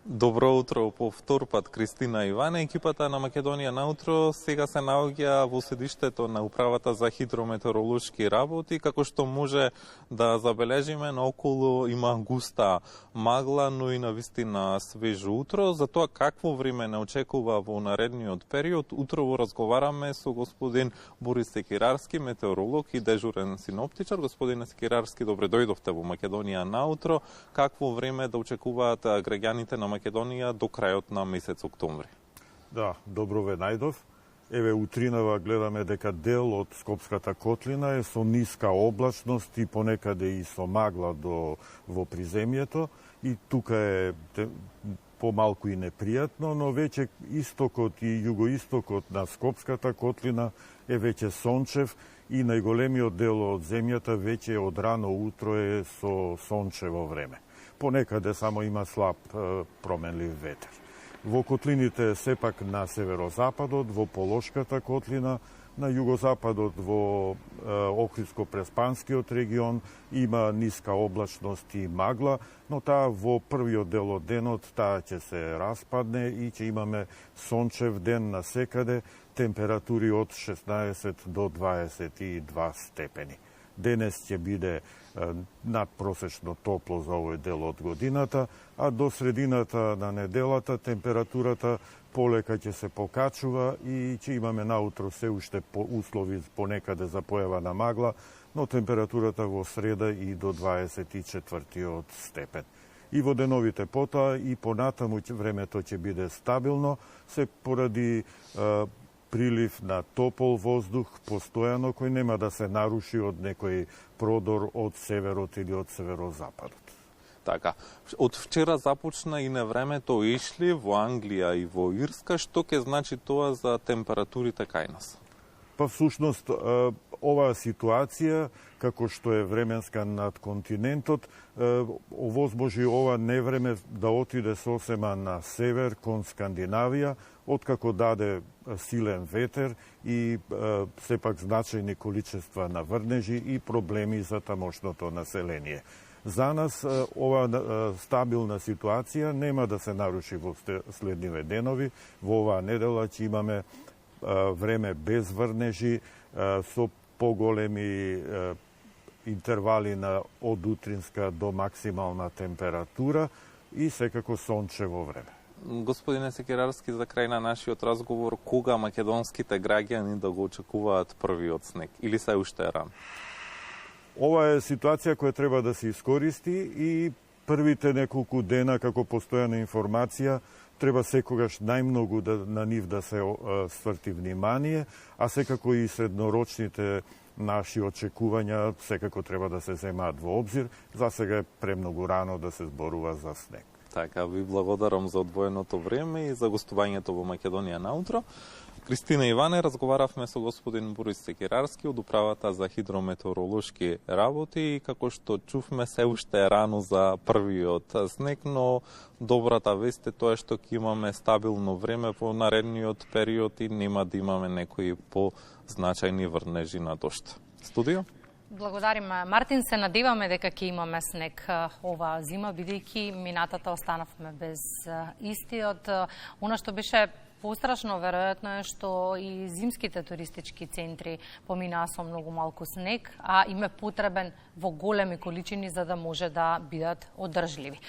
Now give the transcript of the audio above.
Добро утро по втор пат, Кристина Иване. Екипата на Македонија наутро сега се наоѓа во седиштето на Управата за хидрометеоролошки работи, како што може да забележиме, наоколу има густа магла, но и навистина свежо утро. За тоа какво време не очекува во наредниот период, утрово разговараме со господин Борис Секирарски, метеоролог и дежурен синоптичар. Господине Секирарски, добре дојдовте во Македонија наутро. Какво време да очекуваат граѓаните на Македонија до крајот на месец октомври? Да, добро ве најдов. Еве утринава гледаме дека дел од Скопската котлина е со ниска облачност и понекаде и со магла во приземјето и тука е помалку и непријатно, но веќе истокот и југоистокот на Скопската котлина е веќе сончев и најголемиот дел од земјата веќе од рано утро е со сончево време. Понекаде само има слаб променлив ветер. Во котлините сепак на северозападот, во Полошката котлина, на југозападот во Охридско-Преспанскиот регион има ниска облачност и магла, но таа во првиот дел од денот таа ќе се распадне и ќе имаме сончев ден на секаде, температури од 16 до 22 степени. Денес ќе биде надпросечно топло за овој дел од годината, а до средината на неделата температурата полека ќе се покачува и ќе имаме наутро се уште услови понекаде за појава на магла, но температурата во среда и до 24 степен. И во деновите потоа и понатаму времето ќе биде стабилно, се поради прилив на топол воздух постојано кој нема да се наруши од некој продор од северот или од северозападот. Така, од вчера започна и невремето ишли во Англија и во Ирска, што ќе значи тоа за температурите кај нас? Па всушност оваа ситуација, како што е временска над континентот, овозможи ова невреме да отиде сосема на север кон Скандинавија, откако даде силен ветер и сепак значајни количества на врнежи и проблеми за тамошното население. За нас ова стабилна ситуација нема да се наруши во следниве денови. Во оваа недела ќе имаме време без врнежи, со поголеми интервали од утринска до максимална температура и секако сончево време. Господине Секирарски, за крај на нашиот разговор, кога македонските граѓани да го очекуваат првиот снег или се уште рано? Ова е ситуација која треба да се искористи и првите неколку дена како постојана информација треба секогаш најмногу на нив да се сврти внимание, а секако и среднорочните наши очекувања секако треба да се земаат во обзир. За сега е премногу рано да се зборува за снег. Така, ви благодарам за одвоеното време и за гостувањето во Македонија наутро. Кристина Иване, разговаравме со господин Борис Секирарски од Управата за хидрометеоролошки работи и како што чувме се уште е рано за првиот снег, но добрата вест е тоа што ќе имаме стабилно време во наредниот период и нема да имаме некои позначајни врнежи на дожд. Студио? Благодарим, Мартин. Се надеваме дека ќе имаме снег оваа зима, бидејќи минатата останавме без истиот. Она што беше пострашно, веројатно е што и зимските туристички центри поминаа со многу малку снег, а им е потребен во големи количини за да може да бидат одржливи.